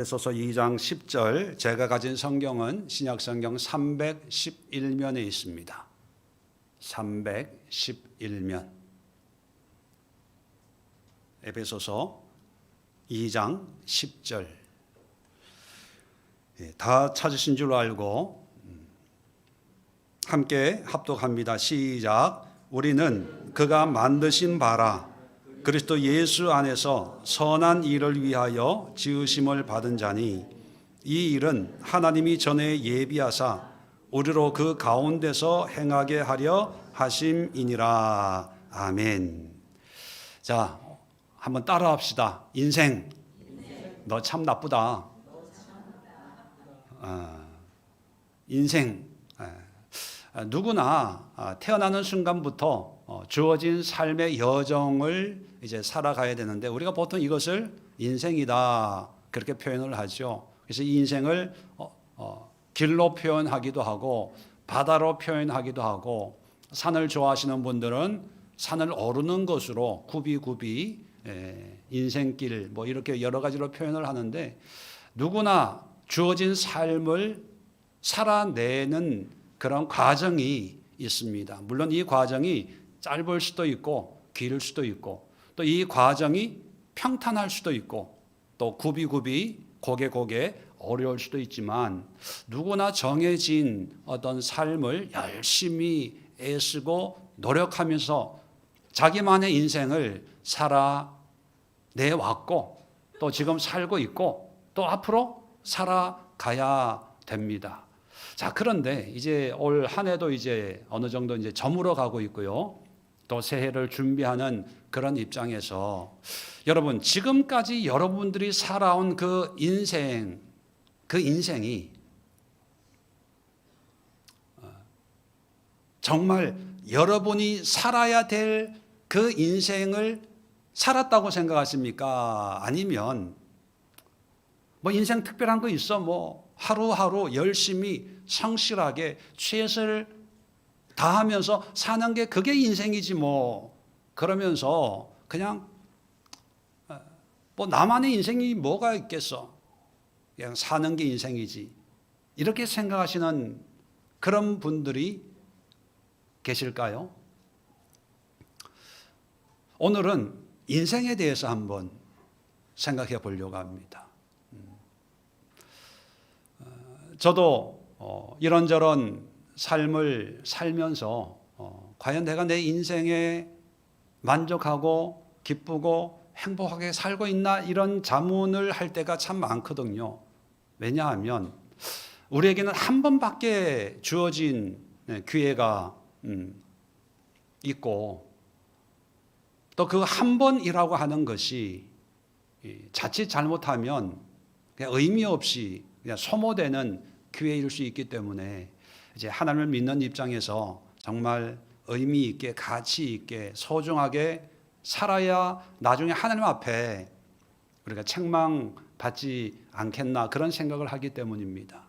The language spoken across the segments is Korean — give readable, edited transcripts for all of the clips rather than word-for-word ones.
에베소서 2장 10절, 제가 가진 성경은 신약성경 311면에 있습니다. 311면. 에베소서 2장 10절. 다 찾으신 줄로 알고 함께 합독합니다. 시작. 우리는 그가 만드신 바라 그리스도 예수 안에서 선한 일을 위하여 지으심을 받은 자니 이 일은 하나님이 전에 예비하사 우리로 그 가운데서 행하게 하려 하심이니라. 아멘. 자, 한번 따라합시다. 인생, 너 참 나쁘다. 인생, 누구나 태어나는 순간부터 주어진 삶의 여정을 이제 살아가야 되는데 우리가 보통 이것을 인생이다 그렇게 표현을 하죠. 그래서 이 인생을 길로 표현하기도 하고 바다로 표현하기도 하고 산을 좋아하시는 분들은 산을 오르는 것으로 굽이 인생길 뭐 이렇게 여러 가지로 표현을 하는데 누구나 주어진 삶을 살아내는 그런 과정이 있습니다. 물론 이 과정이 짧을 수도 있고 길 수도 있고 또 이 과정이 평탄할 수도 있고 또 굽이 고개 어려울 수도 있지만 누구나 정해진 어떤 삶을 열심히 애쓰고 노력하면서 자기만의 인생을 살아내왔고 또 지금 살고 있고 또 앞으로 살아가야 됩니다. 자, 그런데 이제 올 한 해도 이제 어느 정도 이제 저물어 가고 있고요. 또 새해를 준비하는 그런 입장에서 여러분, 지금까지 여러분들이 살아온 그 인생이 정말 여러분이 살아야 될 그 인생을 살았다고 생각하십니까? 아니면 뭐 인생 특별한 거 있어? 뭐 하루하루 열심히 성실하게 최선을 다하면서 사는 게 그게 인생이지 뭐 그러면서 그냥 뭐 나만의 인생이 뭐가 있겠어? 그냥 사는 게 인생이지. 이렇게 생각하시는 그런 분들이 계실까요? 오늘은 인생에 대해서 한번 생각해 보려고 합니다. 저도 이런저런 삶을 살면서 과연 내가 내 인생에 만족하고 기쁘고 행복하게 살고 있나 이런 자문을 할 때가 참 많거든요. 왜냐하면 우리에게는 한 번밖에 주어진 기회가 있고 또 그 한 번이라고 하는 것이 자칫 잘못하면 그냥 의미 없이 그냥 소모되는 기회일 수 있기 때문에 이제 하나님을 믿는 입장에서 정말 의미 있게 가치 있게 소중하게 살아야 나중에 하나님 앞에 우리가 책망받지 않겠나 그런 생각을 하기 때문입니다.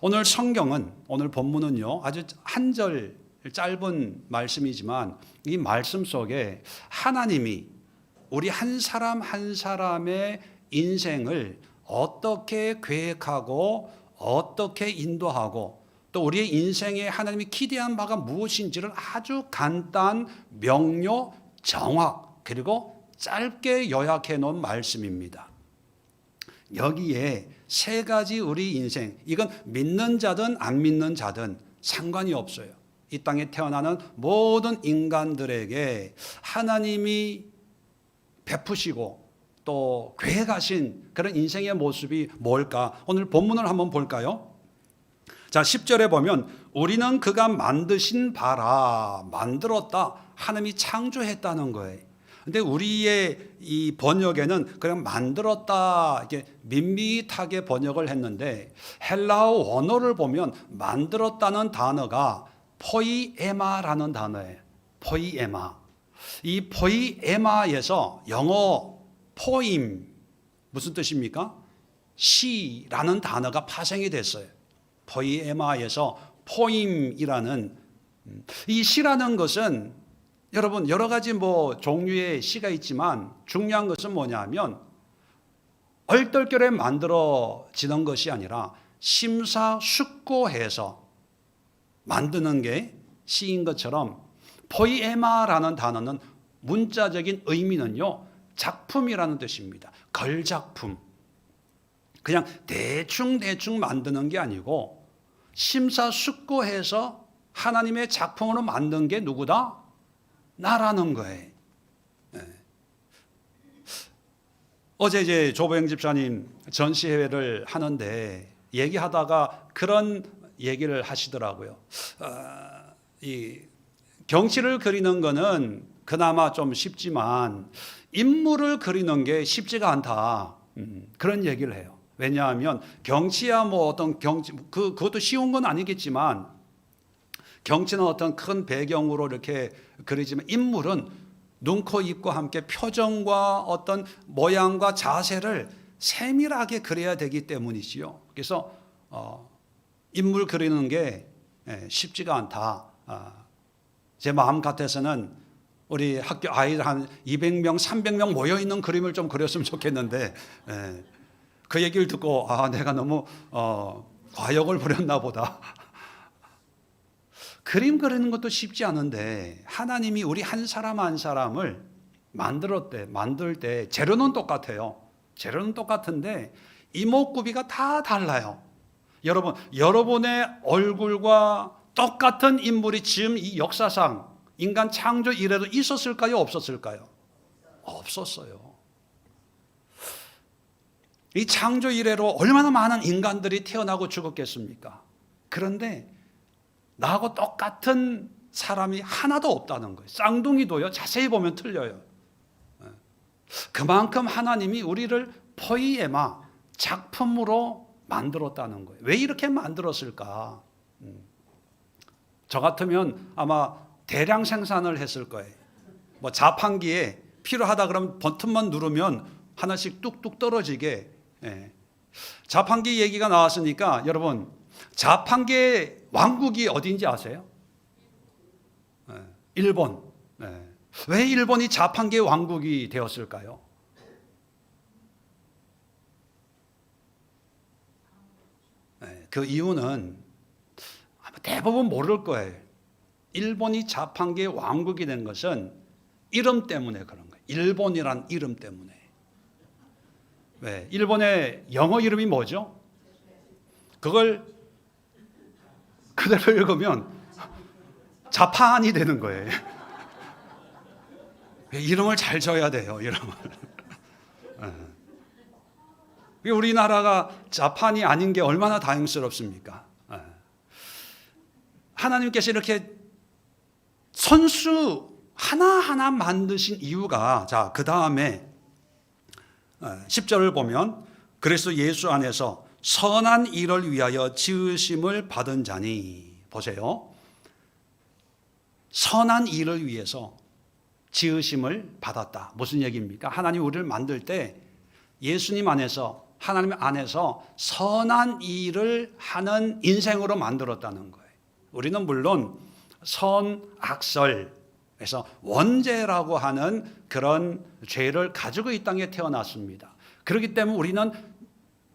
오늘 성경은 오늘 본문은요 아주 한 절 짧은 말씀이지만 이 말씀 속에 하나님이 우리 한 사람 한 사람의 인생을 어떻게 계획하고 어떻게 인도하고 또 우리의 인생에 하나님이 기대한 바가 무엇인지를 아주 간단, 명료, 정확 그리고 짧게 요약해 놓은 말씀입니다. 여기에 세 가지 우리 인생, 이건 믿는 자든 안 믿는 자든 상관이 없어요. 이 땅에 태어나는 모든 인간들에게 하나님이 베푸시고 또 계획하신 그런 인생의 모습이 뭘까? 오늘 본문을 한번 볼까요? 자, 10절에 보면 우리는 그가 만드신 바라, 만들었다. 하나님이 창조했다는 거예요. 근데 우리의 이 번역에는 그냥 만들었다 이렇게 밋밋하게 번역을 했는데 헬라어 원어를 보면 만들었다는 단어가 포이에마라는 단어예요. 포이에마. 이 포이에마에서 영어 포임 무슨 뜻입니까? 시라는 단어가 파생이 됐어요. 포이에마에서 포임이라는 이 시라는 것은 여러분 여러 가지 뭐 종류의 시가 있지만 중요한 것은 뭐냐면 얼떨결에 만들어지는 것이 아니라 심사숙고해서 만드는 게 시인 것처럼 포이에마라는 단어는 문자적인 의미는요, 작품이라는 뜻입니다. 걸작품. 그냥 대충 만드는 게 아니고 심사숙고해서 하나님의 작품으로 만든 게 누구다? 나라는 거예요. 어제 이제 조보영 집사님 전시회를 하는데 얘기하다가 그런 얘기를 하시더라고요. 이 경치를 그리는 거는 그나마 좀 쉽지만 인물을 그리는 게 쉽지가 않다. 그런 얘기를 해요. 왜냐하면 경치야 뭐 어떤 경치 그것도 쉬운 건 아니겠지만 경치는 어떤 큰 배경으로 이렇게 그리지만 인물은 눈, 코, 입과 함께 표정과 어떤 모양과 자세를 세밀하게 그려야 되기 때문이지요. 그래서 인물 그리는 게 쉽지가 않다. 제 마음 같아서는 우리 학교 아이들 한 200명, 300명 모여 있는 그림을 좀 그렸으면 좋겠는데 그 얘기를 듣고 내가 너무 과욕을 부렸나 보다. 그림 그리는 것도 쉽지 않은데 하나님이 우리 한 사람 한 사람을 만들 때 재료는 똑같아요. 재료는 똑같은데 이목구비가 다 달라요. 여러분, 여러분의 얼굴과 똑같은 인물이 지금 이 역사상 인간 창조 이래도 있었을까요? 없었을까요? 없었어요. 이 창조 이래로 얼마나 많은 인간들이 태어나고 죽었겠습니까? 그런데 나하고 똑같은 사람이 하나도 없다는 거예요. 쌍둥이도요, 자세히 보면 틀려요. 그만큼 하나님이 우리를 포이에마, 작품으로 만들었다는 거예요. 왜 이렇게 만들었을까? 저 같으면 아마 대량 생산을 했을 거예요. 뭐 자판기에 필요하다 그러면 버튼만 누르면 하나씩 뚝뚝 떨어지게. 자판기 얘기가 나왔으니까 여러분, 자판기의 왕국이 어디인지 아세요? 일본. 왜 일본이 자판기의 왕국이 되었을까요? 그 이유는 아마 대부분 모를 거예요. 일본이 자판기의 왕국이 된 것은 이름 때문에 그런 거예요. 일본이란 이름 때문에. 왜? 일본의 영어 이름이 뭐죠? 그걸 그대로 읽으면 자판이 되는 거예요. 이름을 잘 지어야 돼요. 이름을. 우리나라가 자판이 아닌 게 얼마나 다행스럽습니까? 하나님께서 이렇게 선수 하나하나 만드신 이유가, 자, 그 다음에 10절을 보면 그리스도 예수 안에서 선한 일을 위하여 지으심을 받은 자니. 보세요. 선한 일을 위해서 지으심을 받았다. 무슨 얘기입니까? 하나님 우리를 만들 때 예수님 안에서, 하나님 안에서 선한 일을 하는 인생으로 만들었다는 거예요. 우리는 물론 선악설, 그래서 원죄라고 하는 그런 죄를 가지고 이 땅에 태어났습니다. 그렇기 때문에 우리는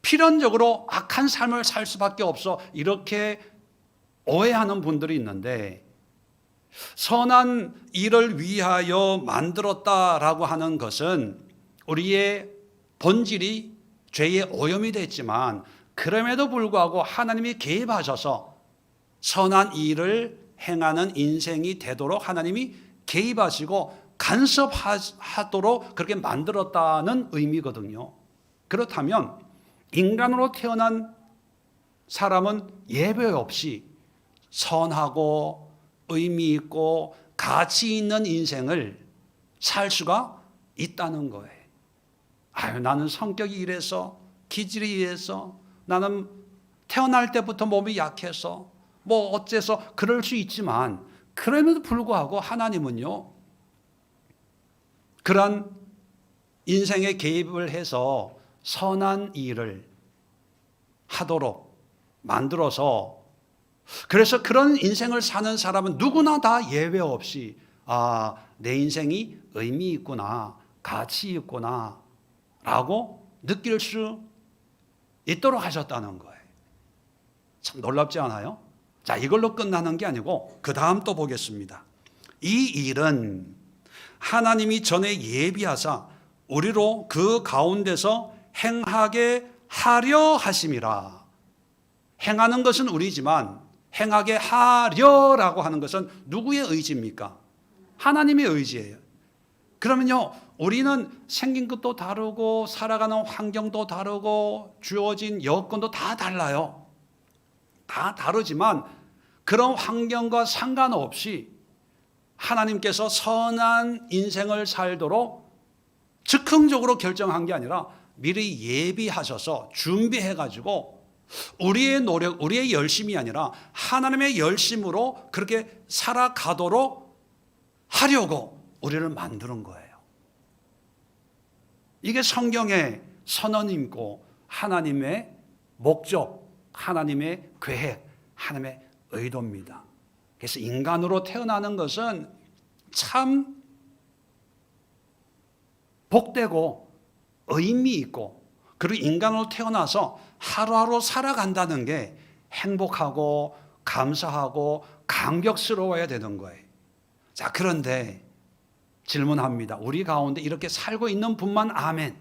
필연적으로 악한 삶을 살 수밖에 없어, 이렇게 오해하는 분들이 있는데, 선한 일을 위하여 만들었다라고 하는 것은 우리의 본질이 죄의 오염이 됐지만 그럼에도 불구하고 하나님이 개입하셔서 선한 일을 행하는 인생이 되도록 하나님이 개입하시고 간섭하도록 그렇게 만들었다는 의미거든요. 그렇다면 인간으로 태어난 사람은 예외 없이 선하고 의미 있고 가치 있는 인생을 살 수가 있다는 거예요. 나는 성격이 이래서, 기질이 이래서, 나는 태어날 때부터 몸이 약해서, 뭐 어째서 그럴 수 있지만, 그럼에도 불구하고 하나님은요, 그런 인생에 개입을 해서 선한 일을 하도록 만들어서, 그래서 그런 인생을 사는 사람은 누구나 다 예외 없이 내 인생이 의미 있구나, 가치 있구나 라고 느낄 수 있도록 하셨다는 거예요. 참 놀랍지 않아요? 자, 이걸로 끝나는 게 아니고 그 다음 또 보겠습니다. 이 일은 하나님이 전에 예비하사 우리로 그 가운데서 행하게 하려 하심이라. 행하는 것은 우리지만 행하게 하려라고 하는 것은 누구의 의지입니까? 하나님의 의지예요. 그러면요, 우리는 생긴 것도 다르고 살아가는 환경도 다르고 주어진 여건도 다 달라요. 다 다르지만 그런 환경과 상관없이 하나님께서 선한 인생을 살도록 즉흥적으로 결정한 게 아니라 미리 예비하셔서 준비해가지고 우리의 노력, 우리의 열심이 아니라 하나님의 열심으로 그렇게 살아가도록 하려고 우리를 만드는 거예요. 이게 성경의 선언이고 하나님의 목적, 하나님의 계획, 하나님의 의도입니다. 그래서 인간으로 태어나는 것은 참 복되고 의미 있고, 그리고 인간으로 태어나서 하루하루 살아간다는 게 행복하고 감사하고 감격스러워야 되는 거예요. 자, 그런데 질문합니다. 우리 가운데 이렇게 살고 있는 분만 아멘.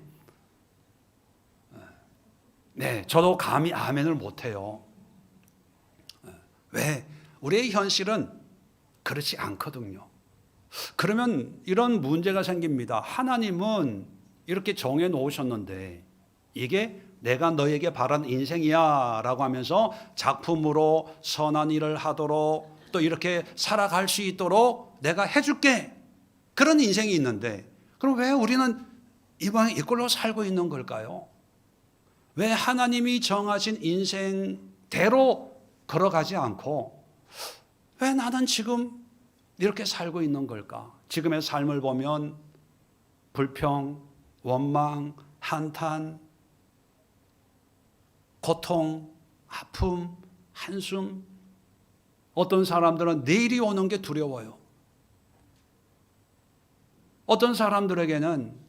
네, 저도 감히 아멘을 못해요. 왜? 우리의 현실은 그렇지 않거든요. 그러면 이런 문제가 생깁니다. 하나님은 이렇게 정해 놓으셨는데 이게 내가 너에게 바란 인생이야 라고 하면서 작품으로 선한 일을 하도록 또 이렇게 살아갈 수 있도록 내가 해줄게, 그런 인생이 있는데, 그럼 왜 우리는 이걸로 살고 있는 걸까요? 왜 하나님이 정하신 인생대로 걸어가지 않고 왜 나는 지금 이렇게 살고 있는 걸까? 지금의 삶을 보면 불평, 원망, 한탄, 고통, 아픔, 한숨. 어떤 사람들은 내일이 오는 게 두려워요. 어떤 사람들에게는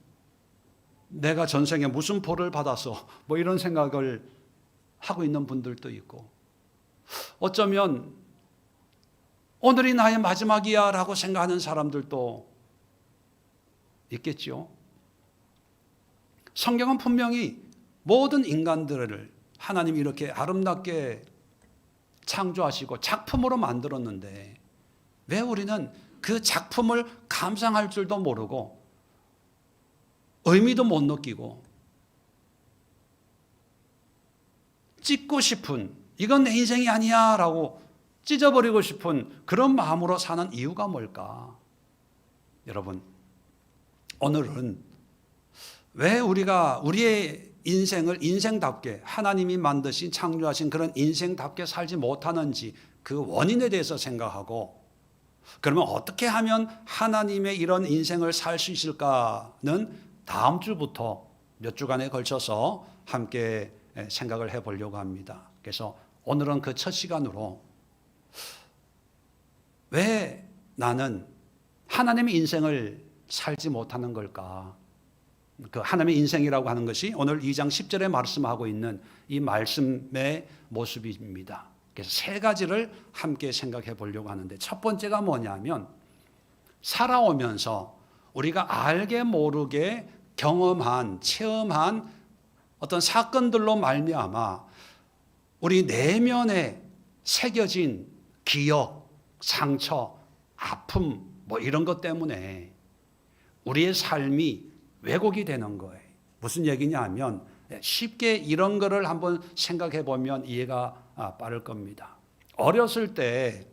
내가 전생에 무슨 벌을 받아서 뭐 이런 생각을 하고 있는 분들도 있고, 어쩌면 오늘이 나의 마지막이야 라고 생각하는 사람들도 있겠죠. 성경은 분명히 모든 인간들을 하나님이 이렇게 아름답게 창조하시고 작품으로 만들었는데 왜 우리는 그 작품을 감상할 줄도 모르고 의미도 못 느끼고 찢고 싶은, 이건 내 인생이 아니야 라고 찢어버리고 싶은 그런 마음으로 사는 이유가 뭘까? 여러분, 오늘은 왜 우리가 우리의 인생을 인생답게 하나님이 만드신 창조하신 그런 인생답게 살지 못하는지 그 원인에 대해서 생각하고, 그러면 어떻게 하면 하나님의 이런 인생을 살 수 있을까는 다음 주부터 몇 주간에 걸쳐서 함께 생각을 해보려고 합니다. 그래서 오늘은 그 첫 시간으로 왜 나는 하나님의 인생을 살지 못하는 걸까? 그 하나님의 인생이라고 하는 것이 오늘 2장 10절에 말씀하고 있는 이 말씀의 모습입니다. 그래서 세 가지를 함께 생각해 보려고 하는데, 첫 번째가 뭐냐면 살아오면서 우리가 알게 모르게 경험한, 체험한 어떤 사건들로 말미암아 우리 내면에 새겨진 기억, 상처, 아픔 뭐 이런 것 때문에 우리의 삶이 왜곡이 되는 거예요. 무슨 얘기냐 하면 쉽게 이런 거를 한번 생각해 보면 이해가 빠를 겁니다. 어렸을 때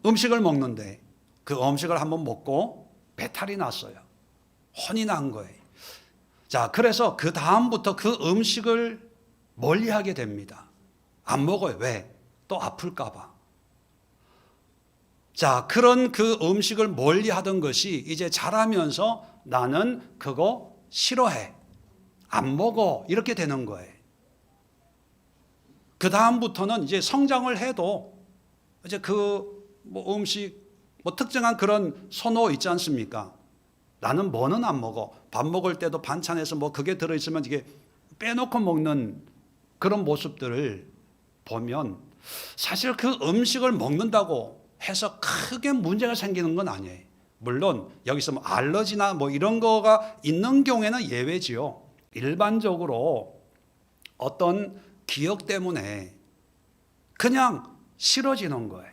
음식을 먹는데 그 음식을 한번 먹고 배탈이 났어요. 혼이 난 거예요. 자, 그래서 그 다음부터 그 음식을 멀리하게 됩니다. 안 먹어요. 왜? 또 아플까 봐. 자, 그런 그 음식을 멀리 하던 것이 이제 자라면서 나는 그거 싫어해, 안 먹어, 이렇게 되는 거예요. 그 다음부터는 이제 성장을 해도 이제 그 뭐 음식, 뭐 특정한 그런 선호 있지 않습니까? 나는 뭐는 안 먹어. 밥 먹을 때도 반찬에서 뭐 그게 들어있으면 이게 빼놓고 먹는 그런 모습들을 보면 사실 그 음식을 먹는다고 해서 크게 문제가 생기는 건 아니에요. 물론 여기서 뭐 알러지나 뭐 이런 거가 있는 경우에는 예외지요. 일반적으로 어떤 기억 때문에 그냥 싫어지는 거예요.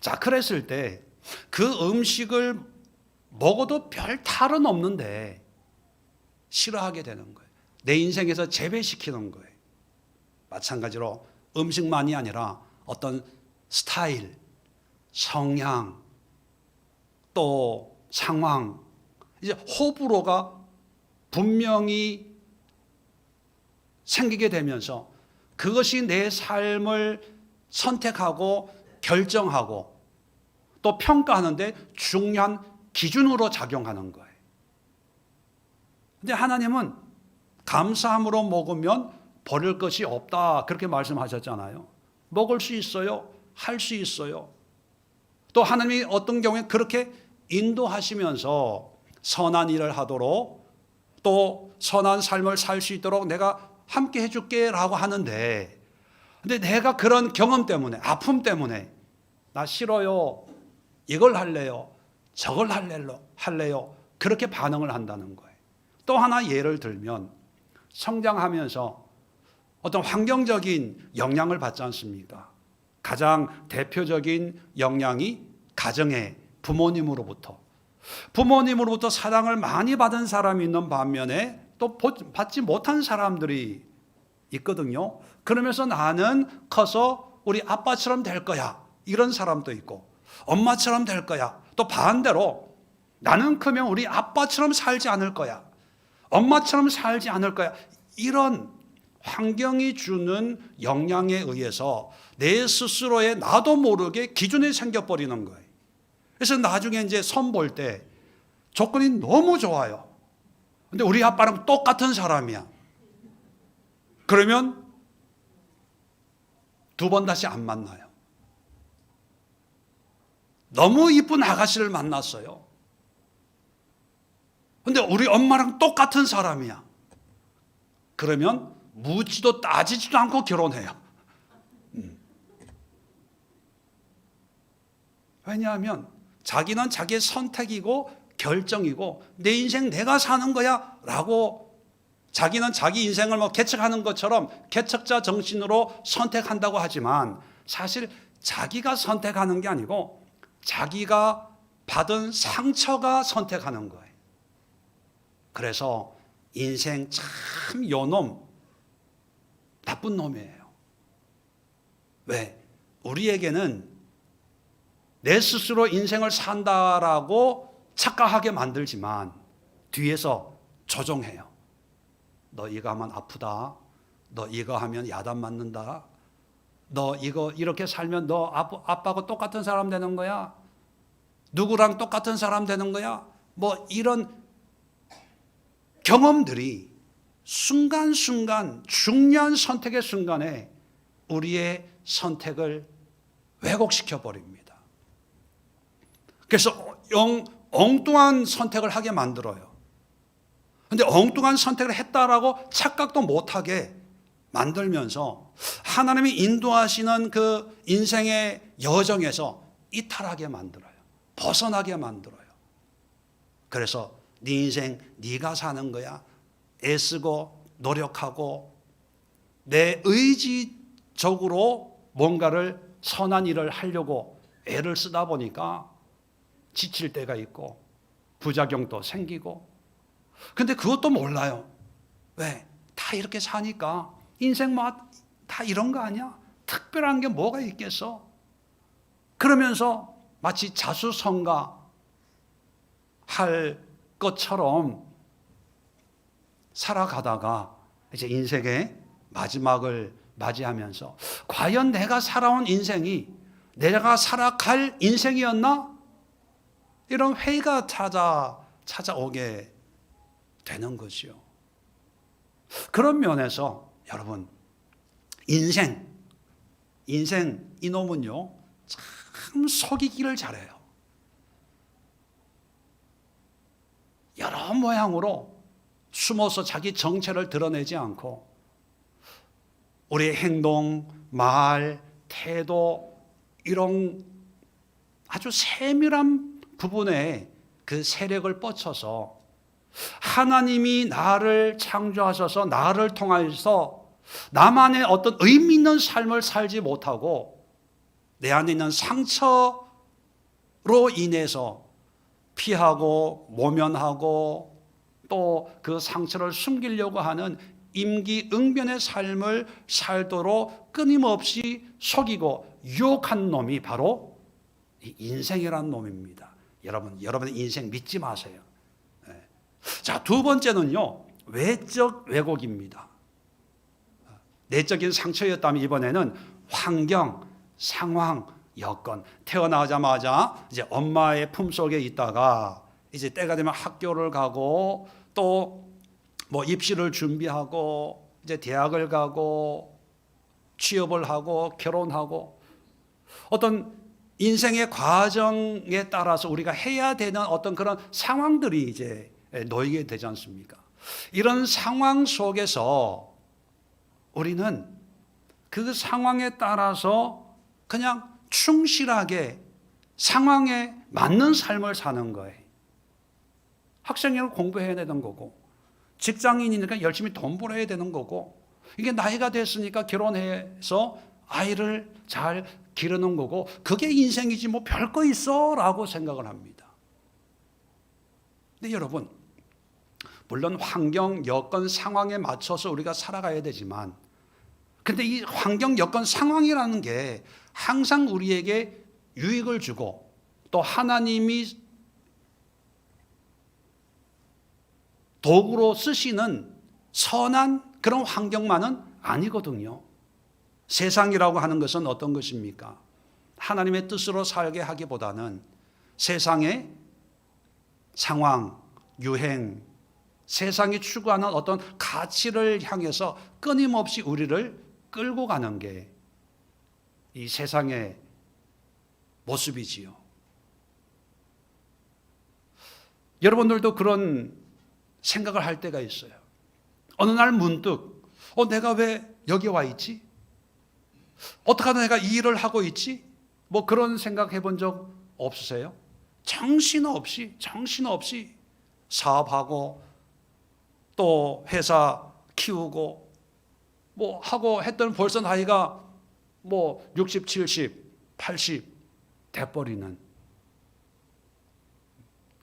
자, 그랬을 때 그 음식을 먹어도 별 탈은 없는데 싫어하게 되는 거예요. 내 인생에서 재배시키는 거예요. 마찬가지로 음식만이 아니라 어떤 스타일, 성향, 또 상황, 이제 호불호가 분명히 생기게 되면서 그것이 내 삶을 선택하고 결정하고 또 평가하는데 중요한 기준으로 작용하는 거예요. 근데 하나님은 감사함으로 먹으면 버릴 것이 없다 그렇게 말씀하셨잖아요. 먹을 수 있어요. 할 수 있어요. 또 하나님이 어떤 경우에 그렇게 인도하시면서 선한 일을 하도록 또 선한 삶을 살 수 있도록 내가 함께 해줄게 라고 하는데, 근데 내가 그런 경험 때문에, 아픔 때문에 나 싫어요, 이걸 할래요, 저걸 할래요 그렇게 반응을 한다는 거예요. 또 하나 예를 들면 성장하면서 어떤 환경적인 영향을 받지 않습니까? 가장 대표적인 영향이 가정의 부모님으로부터 사랑을 많이 받은 사람이 있는 반면에 또 받지 못한 사람들이 있거든요. 그러면서 나는 커서 우리 아빠처럼 될 거야, 이런 사람도 있고, 엄마처럼 될 거야. 또 반대로 나는 크면 우리 아빠처럼 살지 않을 거야, 엄마처럼 살지 않을 거야. 이런 환경이 주는 영향에 의해서 내 스스로의 나도 모르게 기준이 생겨버리는 거예요. 그래서 나중에 이제 선 볼 때 조건이 너무 좋아요. 근데 우리 아빠랑 똑같은 사람이야. 그러면 두 번 다시 안 만나요. 너무 이쁜 아가씨를 만났어요. 근데 우리 엄마랑 똑같은 사람이야. 그러면 묻지도 따지지도 않고 결혼해요. 왜냐하면 자기는 자기의 선택이고 결정이고 내 인생 내가 사는 거야 라고 자기는 자기 인생을 뭐 개척하는 것처럼 개척자 정신으로 선택한다고 하지만 사실 자기가 선택하는 게 아니고 자기가 받은 상처가 선택하는 거예요. 그래서 인생 참 요놈, 나쁜 놈이에요. 왜? 우리에게는 내 스스로 인생을 산다라고 착각하게 만들지만 뒤에서 조종해요. 너 이거 하면 아프다. 너 이거 하면 야단 맞는다. 너 이거 이렇게 살면 너 아빠하고 똑같은 사람 되는 거야. 누구랑 똑같은 사람 되는 거야. 뭐 이런 경험들이 순간순간 중요한 선택의 순간에 우리의 선택을 왜곡시켜 버립니다. 그래서 엉뚱한 선택을 하게 만들어요. 그런데 엉뚱한 선택을 했다라고 착각도 못하게 만들면서 하나님이 인도하시는 그 인생의 여정에서 이탈하게 만들어요. 벗어나게 만들어요. 그래서 네 인생 네가 사는 거야. 애쓰고 노력하고 내 의지적으로 뭔가를 선한 일을 하려고 애를 쓰다 보니까 지칠 때가 있고 부작용도 생기고, 근데 그것도 몰라요. 왜? 다 이렇게 사니까 인생 뭐 다 이런 거 아니야? 특별한 게 뭐가 있겠어? 그러면서 마치 자수성가 할 것처럼 살아가다가 이제 인생의 마지막을 맞이하면서 과연 내가 살아온 인생이 내가 살아갈 인생이었나? 이런 회의가 찾아오게 되는 거죠. 그런 면에서 여러분, 인생 이놈은요 참 속이기를 잘해요. 여러 모양으로 숨어서 자기 정체를 드러내지 않고 우리의 행동, 말, 태도 이런 아주 세밀한 부분에 그 세력을 뻗쳐서 하나님이 나를 창조하셔서 나를 통하여서 나만의 어떤 의미 있는 삶을 살지 못하고 내 안에 있는 상처로 인해서 피하고 모면하고 또 그 상처를 숨기려고 하는 임기응변의 삶을 살도록 끊임없이 속이고 유혹한 놈이 바로 이 인생이라는 놈입니다. 여러분의 인생 믿지 마세요. 자, 두 번째는요, 외적 왜곡입니다. 내적인 상처였다면 이번에는 환경, 상황, 여건. 태어나자마자 이제 엄마의 품속에 있다가 이제 때가 되면 학교를 가고 또 뭐 입시를 준비하고 이제 대학을 가고 취업을 하고 결혼하고 어떤 인생의 과정에 따라서 우리가 해야 되는 어떤 그런 상황들이 이제 놓이게 되지 않습니까? 이런 상황 속에서 우리는 그 상황에 따라서 그냥 충실하게 상황에 맞는 삶을 사는 거예요. 학생이면 공부해야 되는 거고 직장인이니까 열심히 돈 벌어야 되는 거고 이게 나이가 됐으니까 결혼해서 아이를 잘 기르는 거고 그게 인생이지 뭐 별거 있어 라고 생각을 합니다. 근데 여러분, 물론 환경, 여건, 상황에 맞춰서 우리가 살아가야 되지만 근데 이 환경, 여건, 상황이라는 게 항상 우리에게 유익을 주고 또 하나님이 도구로 쓰시는 선한 그런 환경만은 아니거든요. 세상이라고 하는 것은 어떤 것입니까? 하나님의 뜻으로 살게 하기보다는 세상의 상황, 유행, 세상이 추구하는 어떤 가치를 향해서 끊임없이 우리를 끌고 가는 게 이 세상의 모습이지요. 여러분들도 그런 생각을 할 때가 있어요. 어느 날 문득 내가 왜 여기 와 있지? 어떻게 하다 내가 이 일을 하고 있지? 뭐 그런 생각 해본 적 없으세요? 정신없이 사업하고 또 회사 키우고 뭐 하고 했던 벌써 나이가 뭐 60, 70, 80 돼버리는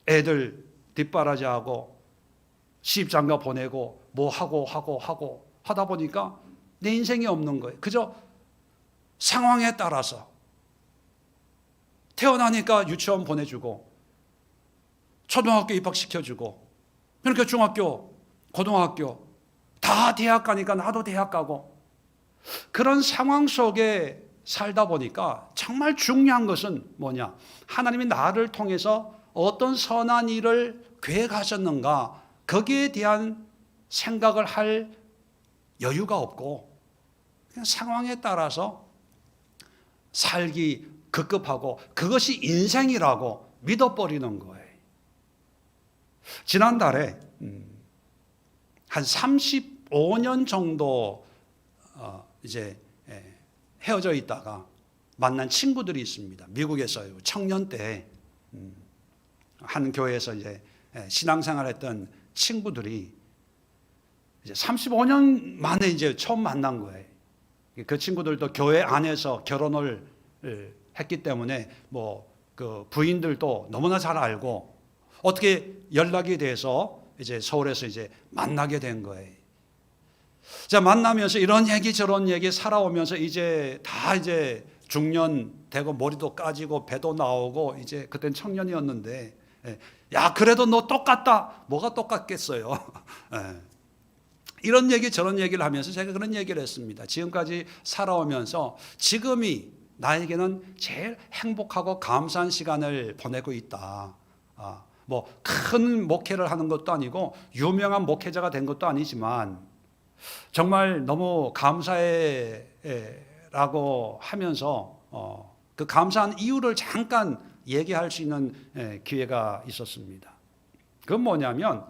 애들 뒷바라지하고 시집장가 보내고 뭐 하고 하다 보니까 내 인생이 없는 거예요. 그저 상황에 따라서 태어나니까 유치원 보내주고 초등학교 입학시켜주고 그러니까 중학교, 고등학교 다 대학 가니까 나도 대학 가고 그런 상황 속에 살다 보니까 정말 중요한 것은 뭐냐? 하나님이 나를 통해서 어떤 선한 일을 계획하셨는가? 거기에 대한 생각을 할 여유가 없고 그냥 상황에 따라서 살기 급급하고 그것이 인생이라고 믿어버리는 거예요. 지난달에 한 35년 정도 이제 헤어져 있다가 만난 친구들이 있습니다. 미국에서요. 청년 때 한 교회에서 이제 신앙생활했던 친구들이 이제 35년 만에 이제 처음 만난 거예요. 그 친구들도 교회 안에서 결혼을 했기 때문에 뭐 그 부인들도 너무나 잘 알고 어떻게 연락이 돼서 이제 서울에서 이제 만나게 된 거예요. 자, 만나면서 이런 얘기 저런 얘기 살아오면서 이제 다 이제 중년 되고 머리도 까지고 배도 나오고 이제 그땐 청년이었는데 야 그래도 너 똑같다. 뭐가 똑같겠어요. 이런 얘기 저런 얘기를 하면서 제가 그런 얘기를 했습니다. 지금까지 살아오면서 지금이 나에게는 제일 행복하고 감사한 시간을 보내고 있다. 뭐 큰 목회를 하는 것도 아니고 유명한 목회자가 된 것도 아니지만 정말 너무 감사해라고 하면서 그 감사한 이유를 잠깐 얘기할 수 있는 기회가 있었습니다. 그건 뭐냐면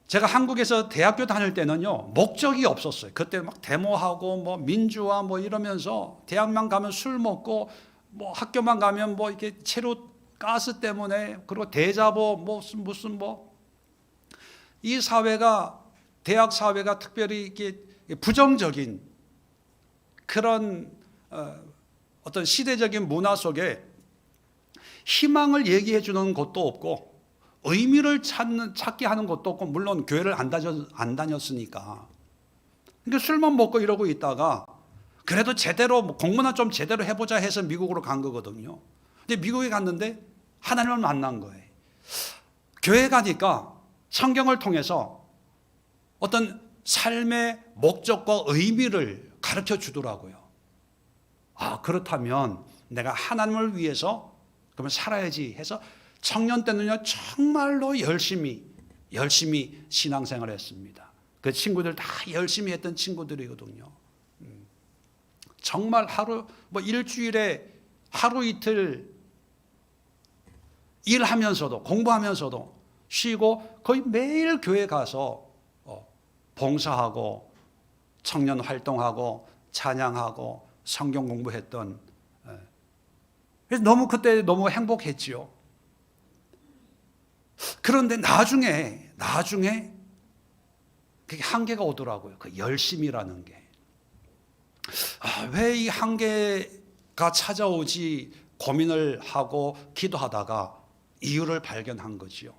제가 한국에서 대학교 다닐 때는요, 목적이 없었어요. 그때 막 데모하고 뭐 민주화 뭐 이러면서 대학만 가면 술 먹고 뭐 학교만 가면 뭐 이렇게 체류 가스 때문에 그리고 대자보 무슨 뭐 이 사회가 대학 사회가 특별히 이렇게 부정적인 그런 어떤 시대적인 문화 속에 희망을 얘기해 주는 것도 없고 의미를 찾게 하는 것도 없고, 물론 교회를 안 다녔으니까. 그러니까 술만 먹고 이러고 있다가 그래도 제대로 공부나 좀 제대로 해보자 해서 미국으로 간 거거든요. 근데 미국에 갔는데 하나님을 만난 거예요. 교회 가니까 성경을 통해서 어떤 삶의 목적과 의미를 가르쳐 주더라고요. 아, 그렇다면 내가 하나님을 위해서 그러면 살아야지 해서 청년 때는요, 정말로 열심히 신앙생활을 했습니다. 그 친구들 다 열심히 했던 친구들이거든요. 정말 일주일에 하루 이틀 일하면서도 공부하면서도 쉬고 거의 매일 교회 가서 봉사하고 청년 활동하고 찬양하고 성경 공부했던, 그래서 그때 너무 행복했지요. 그런데 나중에 그게 한계가 오더라고요. 그 열심이라는 게. 왜 이 한계가 찾아오지 고민을 하고 기도하다가 이유를 발견한 거지요.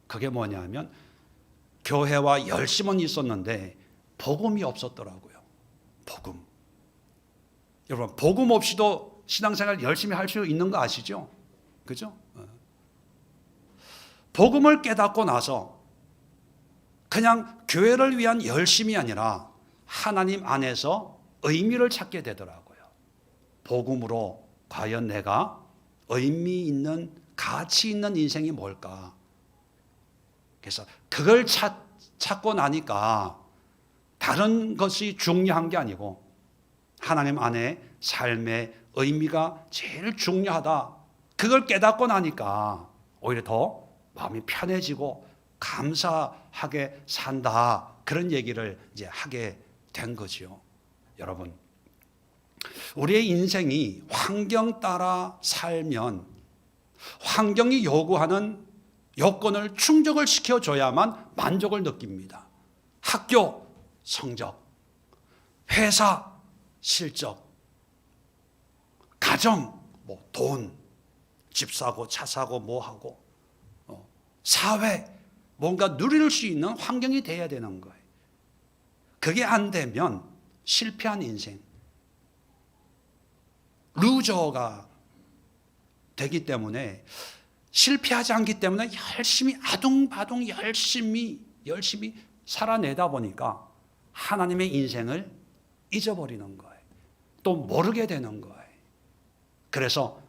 그게 뭐냐면 교회와 열심은 있었는데 복음이 없었더라고요. 복음. 여러분, 복음 없이도 신앙생활 열심히 할 수 있는 거 아시죠? 그죠? 복음을 깨닫고 나서 그냥 교회를 위한 열심이 아니라 하나님 안에서 의미를 찾게 되더라고요. 복음으로 과연 내가 의미 있는, 가치 있는 인생이 뭘까? 그래서 그걸 찾고 나니까 다른 것이 중요한 게 아니고 하나님 안에 삶의 의미가 제일 중요하다. 그걸 깨닫고 나니까 오히려 더 마음이 편해지고 감사하게 산다. 그런 얘기를 이제 하게 된 거죠. 여러분, 우리의 인생이 환경 따라 살면 환경이 요구하는 요건을 충족을 시켜줘야만 만족을 느낍니다. 학교 성적, 회사 실적, 가정 돈, 집 사고 차 사고 뭐 하고, 사회 뭔가 누릴 수 있는 환경이 돼야 되는 거예요. 그게 안 되면 실패한 인생, 루저가 되기 때문에, 실패하지 않기 때문에 열심히 아둥바둥 열심히 살아내다 보니까 하나님의 인생을 잊어버리는 거예요. 또 모르게 되는 거예요. 그래서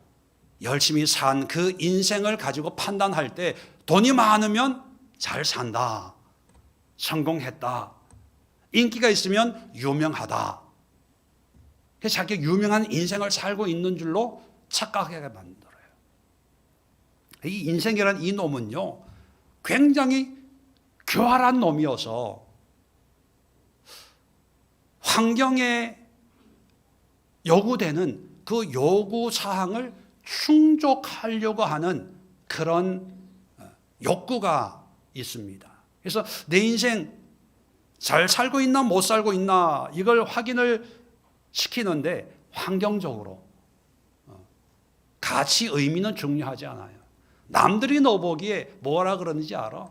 열심히 산 그 인생을 가지고 판단할 때 돈이 많으면 잘 산다, 성공했다, 인기가 있으면 유명하다, 그래서 자기 유명한 인생을 살고 있는 줄로 착각하게 만들어요. 이 인생이란 이 놈은요, 굉장히 교활한 놈이어서 환경에 요구되는 그 요구 사항을 충족하려고 하는 그런 욕구가 있습니다. 그래서 내 인생 잘 살고 있나 못 살고 있나 이걸 확인을 시키는데 환경적으로 가치 의미는 중요하지 않아요. 남들이 너 보기에 뭐라 그러는지 알아?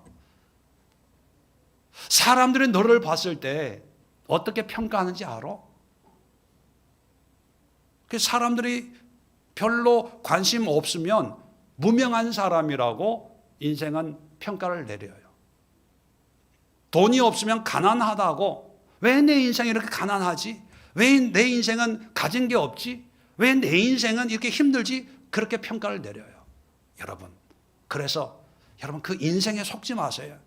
사람들이 너를 봤을 때 어떻게 평가하는지 알아? 그 사람들이 별로 관심 없으면 무명한 사람이라고 인생은 평가를 내려요. 돈이 없으면 가난하다고, 왜 내 인생이 이렇게 가난하지? 왜 내 인생은 가진 게 없지? 왜 내 인생은 이렇게 힘들지? 그렇게 평가를 내려요. 여러분, 그래서 여러분 그 인생에 속지 마세요.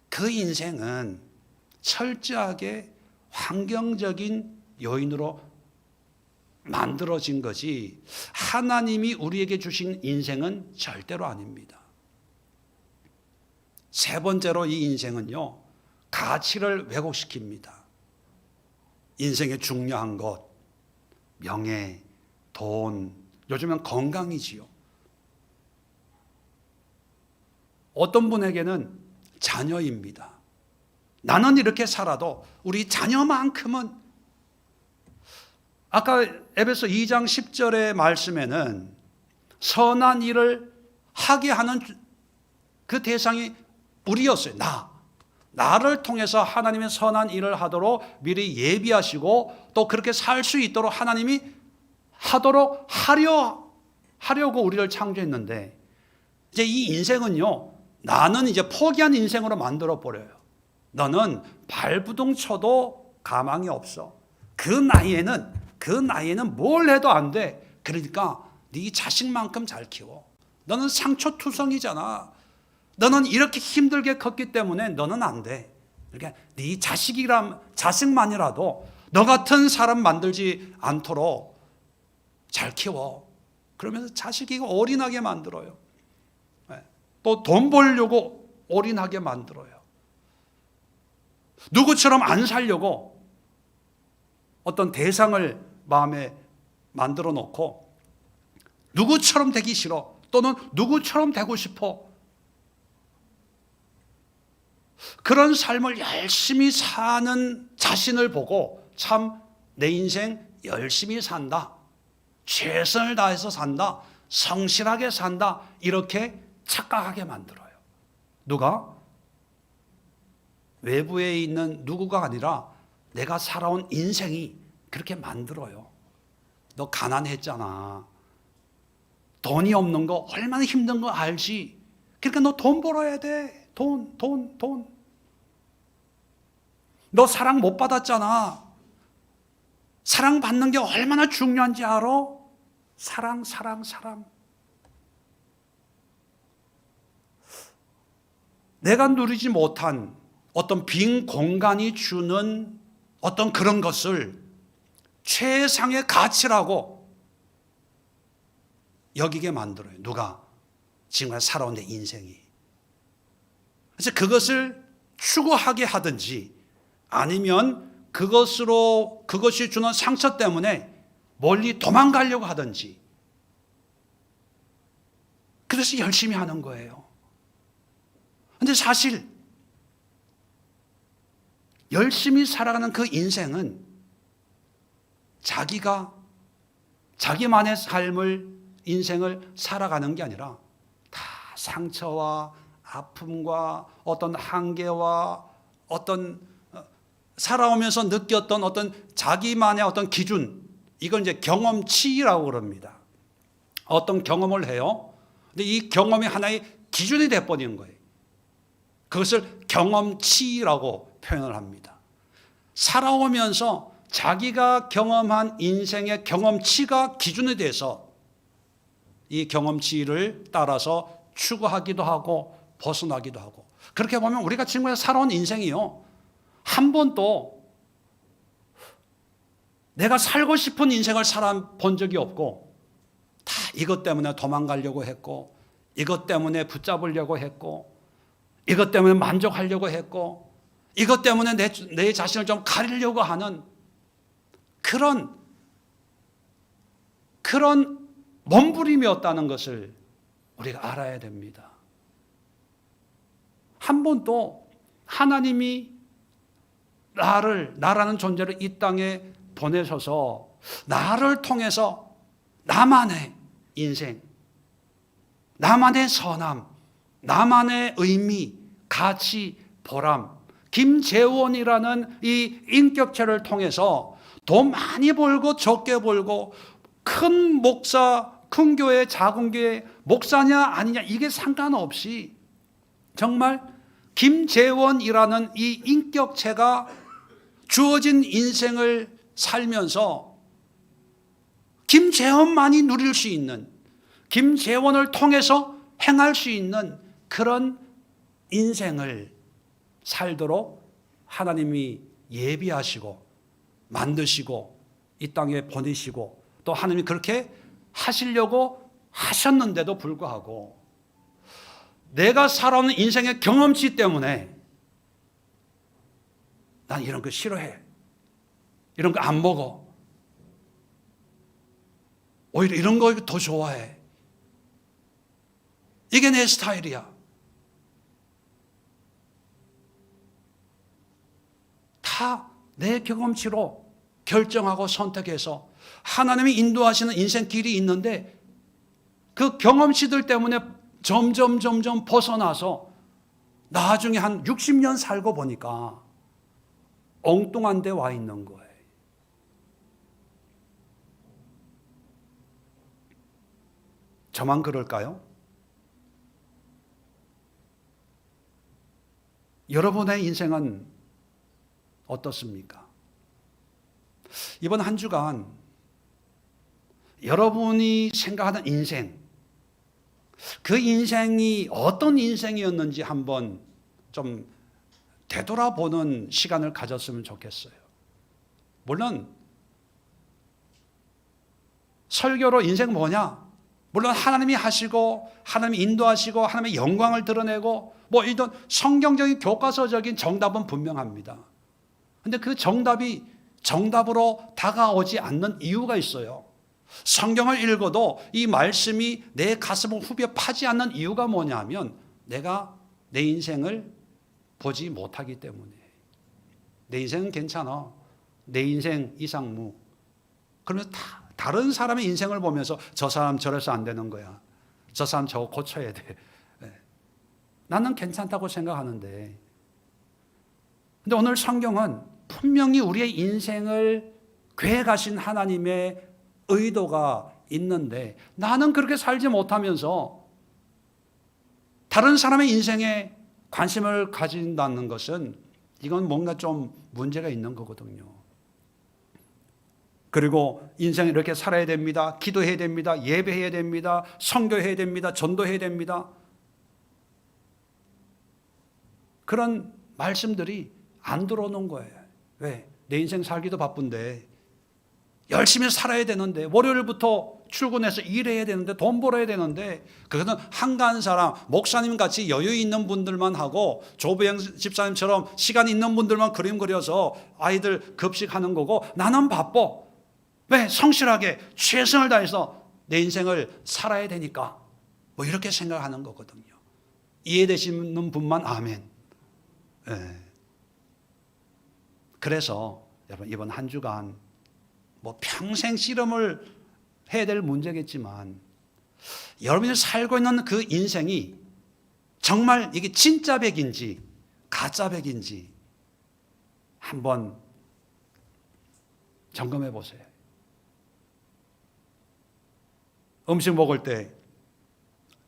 그 인생은 철저하게 환경적인 요인으로 만들어진 거지 하나님이 우리에게 주신 인생은 절대로 아닙니다. 세 번째로 이 인생은요, 가치를 왜곡시킵니다. 인생의 중요한 것, 명예, 돈, 요즘은 건강이지요. 어떤 분에게는 자녀입니다. 나는 이렇게 살아도 우리 자녀만큼은, 아까 에베소 2장 10절의 말씀에는 선한 일을 하게 하는 그 대상이 우리였어요. 나를 통해서 하나님의 선한 일을 하도록 미리 예비하시고 또 그렇게 살 수 있도록 하나님이 하도록 하려고 우리를 창조했는데, 이제 이 인생은요, 나는 이제 포기한 인생으로 만들어 버려요. 너는 발부둥 쳐도 가망이 없어. 그 나이에는 뭘 해도 안 돼. 그러니까 네 자식만큼 잘 키워. 너는 상처투성이잖아. 너는 이렇게 힘들게 컸기 때문에 너는 안 돼. 그러니까 네 자식만이라도 너 같은 사람 만들지 않도록 잘 키워. 그러면서 자식이 올인하게 만들어요. 또 돈 벌려고 올인하게 만들어요. 누구처럼 안 살려고 어떤 대상을 마음에 만들어 놓고 누구처럼 되기 싫어, 또는 누구처럼 되고 싶어, 그런 삶을 열심히 사는 자신을 보고 참 내 인생 열심히 산다, 최선을 다해서 산다, 성실하게 산다, 이렇게 착각하게 만들어요. 누가? 외부에 있는 누구가 아니라 내가 살아온 인생이 그렇게 만들어요. 너 가난했잖아. 돈이 없는 거 얼마나 힘든 거 알지? 그러니까 너 돈 벌어야 돼. 돈. 너 사랑 못 받았잖아. 사랑받는 게 얼마나 중요한지 알아? 사랑. 내가 누리지 못한 어떤 빈 공간이 주는 어떤 그런 것을 최상의 가치라고 여기게 만들어요. 누가? 지금까지 살아온 내 인생이. 그래서 그것을 추구하게 하든지, 아니면 그것이 주는 상처 때문에 멀리 도망가려고 하든지, 그래서 열심히 하는 거예요. 근데 사실 열심히 살아가는 그 인생은 자기만의 인생을 살아가는 게 아니라 다 상처와 아픔과 어떤 한계와 어떤 살아오면서 느꼈던 어떤 자기만의 어떤 기준, 이걸 이제 경험치라고 그럽니다. 어떤 경험을 해요. 근데 이 경험이 하나의 기준이 돼버리는 거예요. 그것을 경험치라고 표현을 합니다. 살아오면서 자기가 경험한 인생의 경험치가 기준이 돼서 이 경험치를 따라서 추구하기도 하고 벗어나기도 하고, 그렇게 보면 우리가 지금까지 살아온 인생이요, 한 번도 내가 살고 싶은 인생을 살아본 적이 없고, 다 이것 때문에 도망가려고 했고, 이것 때문에 붙잡으려고 했고, 이것 때문에 만족하려고 했고, 이것 때문에 내 자신을 좀 가리려고 하는 그런 몸부림이었다는 것을 우리가 알아야 됩니다. 한 번도 하나님이 나라는 존재를 이 땅에 보내셔서 나를 통해서 나만의 인생, 나만의 선함, 나만의 의미, 가치, 보람, 김재원이라는 이 인격체를 통해서 돈 많이 벌고 적게 벌고, 큰 목사, 큰 교회, 작은 교회, 목사냐 아니냐 이게 상관없이 정말 김재원이라는 이 인격체가 주어진 인생을 살면서 김재원만이 누릴 수 있는, 김재원을 통해서 행할 수 있는 그런 인생을 살도록 하나님이 예비하시고 만드시고 이 땅에 보내시고, 또 하나님이 그렇게 하시려고 하셨는데도 불구하고 내가 살아온 인생의 경험치 때문에 난 이런 거 싫어해. 이런 거 안 먹어. 오히려 이런 거 더 좋아해. 이게 내 스타일이야. 다 내 경험치로 결정하고 선택해서 하나님이 인도하시는 인생 길이 있는데 그 경험치들 때문에 점점 벗어나서 나중에 한 60년 살고 보니까 엉뚱한 데 와 있는 거예요. 저만 그럴까요? 여러분의 인생은 어떻습니까? 이번 한 주간 여러분이 생각하는 인생, 그 인생이 어떤 인생이었는지 한번 좀 되돌아보는 시간을 가졌으면 좋겠어요. 물론 설교로 인생 뭐냐? 물론 하나님이 하시고 하나님이 인도하시고 하나님의 영광을 드러내고 뭐 이런 성경적인 교과서적인 정답은 분명합니다. 그런데 그 정답이 정답으로 다가오지 않는 이유가 있어요. 성경을 읽어도 이 말씀이 내 가슴을 후벼 파지 않는 이유가 뭐냐면 내가 내 인생을 보지 못하기 때문에. 내 인생은 괜찮아. 내 인생 이상무. 그러면 다른 사람의 인생을 보면서 저 사람 저래서 안 되는 거야. 저 사람 저거 고쳐야 돼. 나는 괜찮다고 생각하는데. 근데 오늘 성경은 분명히 우리의 인생을 계획하신 하나님의 의도가 있는데 나는 그렇게 살지 못하면서 다른 사람의 인생에 관심을 가진다는 것은 이건 뭔가 좀 문제가 있는 거거든요. 그리고 인생을 이렇게 살아야 됩니다. 기도해야 됩니다. 예배해야 됩니다. 선교해야 됩니다. 전도해야 됩니다. 그런 말씀들이 안 들어오는 거예요. 왜? 내 인생 살기도 바쁜데 열심히 살아야 되는데 월요일부터 출근해서 일해야 되는데 돈 벌어야 되는데 그것은 한가한 사람, 목사님 같이 여유 있는 분들만 하고 조부영 집사님처럼 시간 있는 분들만 그림 그려서 아이들 급식하는 거고 나는 바빠. 왜? 성실하게 최선을 다해서 내 인생을 살아야 되니까 뭐 이렇게 생각하는 거거든요. 이해되시는 분만 아멘. 네. 그래서 여러분 이번 한 주간 뭐 평생 씨름을 해야 될 문제겠지만 여러분이 살고 있는 그 인생이 정말 이게 진짜 백인지 가짜 백인지 한번 점검해 보세요. 음식 먹을 때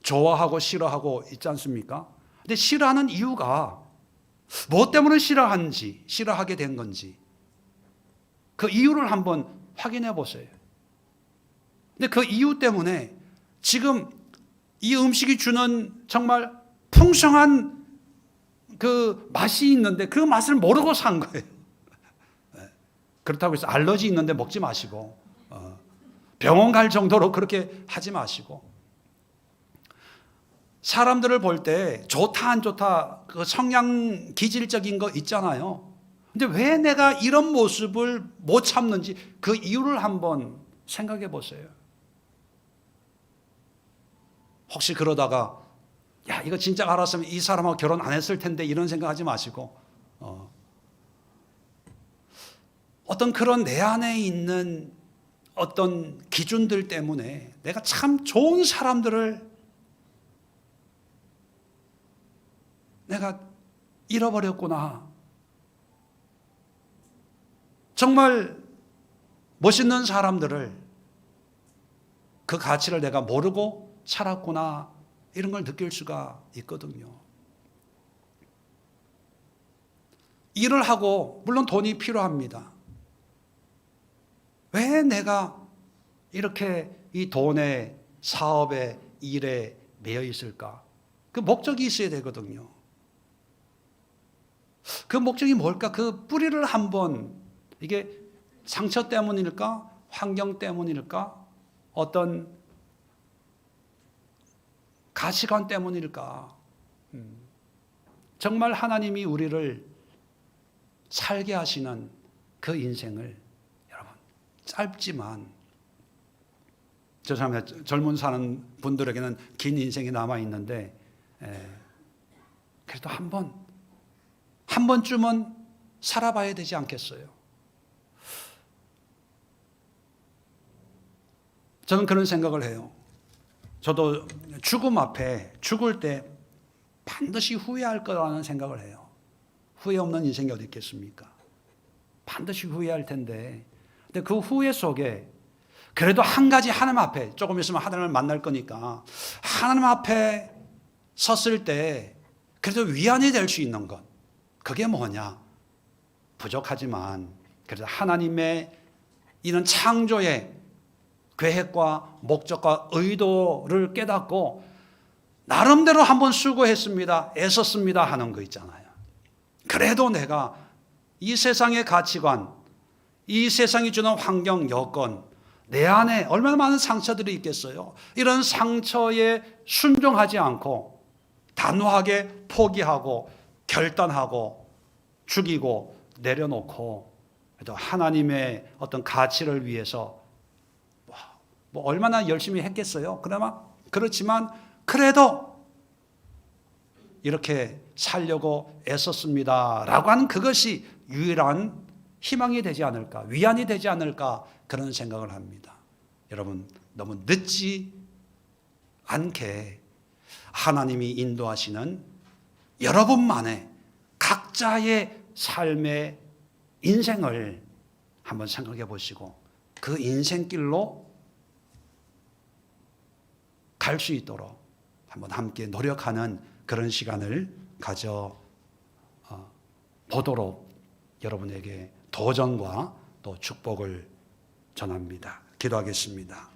좋아하고 싫어하고 있지 않습니까? 근데 싫어하는 이유가 뭐 때문에 싫어하는지, 싫어하게 된 건지 그 이유를 한번 확인해 보세요. 근데 그 이유 때문에 지금 이 음식이 주는 정말 풍성한 그 맛이 있는데 그 맛을 모르고 산 거예요. 그렇다고 해서 알러지 있는데 먹지 마시고 병원 갈 정도로 그렇게 하지 마시고 사람들을 볼 때 좋다 안 좋다 그 성향 기질적인 거 있잖아요. 근데 왜 내가 이런 모습을 못 참는지 그 이유를 한번 생각해 보세요. 혹시 그러다가 야 이거 진짜 알았으면 이 사람하고 결혼 안 했을 텐데 이런 생각하지 마시고 어떤 그런 내 안에 있는 어떤 기준들 때문에 내가 참 좋은 사람들을 내가 잃어버렸구나. 정말 멋있는 사람들을 그 가치를 내가 모르고 살았구나. 이런 걸 느낄 수가 있거든요. 일을 하고 물론 돈이 필요합니다. 왜 내가 이렇게 이 돈에 사업에 일에 매여 있을까? 그 목적이 있어야 되거든요. 그 목적이 뭘까? 그 뿌리를 한번 이게 상처 때문일까? 환경 때문일까? 어떤 가치관 때문일까? 정말 하나님이 우리를 살게 하시는 그 인생을 여러분 짧지만 죄송합니다. 젊은 사는 분들에게는 긴 인생이 남아 있는데 그래도 한 번쯤은 살아봐야 되지 않겠어요? 저는 그런 생각을 해요. 저도 죽음 앞에 죽을 때 반드시 후회할 거라는 생각을 해요. 후회 없는 인생이 어디 있겠습니까? 반드시 후회할 텐데, 근데 그 후회 속에 그래도 한 가지 하나님 앞에, 조금 있으면 하나님을 만날 거니까 하나님 앞에 섰을 때 그래도 위안이 될 수 있는 것, 그게 뭐냐? 부족하지만 그래도 하나님의 이런 창조의 계획과 목적과 의도를 깨닫고 나름대로 한번 수고했습니다, 애썼습니다 하는 거 있잖아요. 그래도 내가 이 세상의 가치관, 이 세상이 주는 환경, 여건, 내 안에 얼마나 많은 상처들이 있겠어요. 이런 상처에 순종하지 않고 단호하게 포기하고 결단하고 죽이고 내려놓고 또 하나님의 어떤 가치를 위해서 뭐 얼마나 열심히 했겠어요. 그렇지만 그래도 이렇게 살려고 애썼습니다 라고 하는 그것이 유일한 희망이 되지 않을까, 위안이 되지 않을까, 그런 생각을 합니다. 여러분, 너무 늦지 않게 하나님이 인도하시는 여러분만의 각자의 삶의 인생을 한번 생각해 보시고 그 인생길로 갈 수 있도록 한번 함께 노력하는 그런 시간을 가져 보도록 여러분에게 도전과 또 축복을 전합니다. 기도하겠습니다.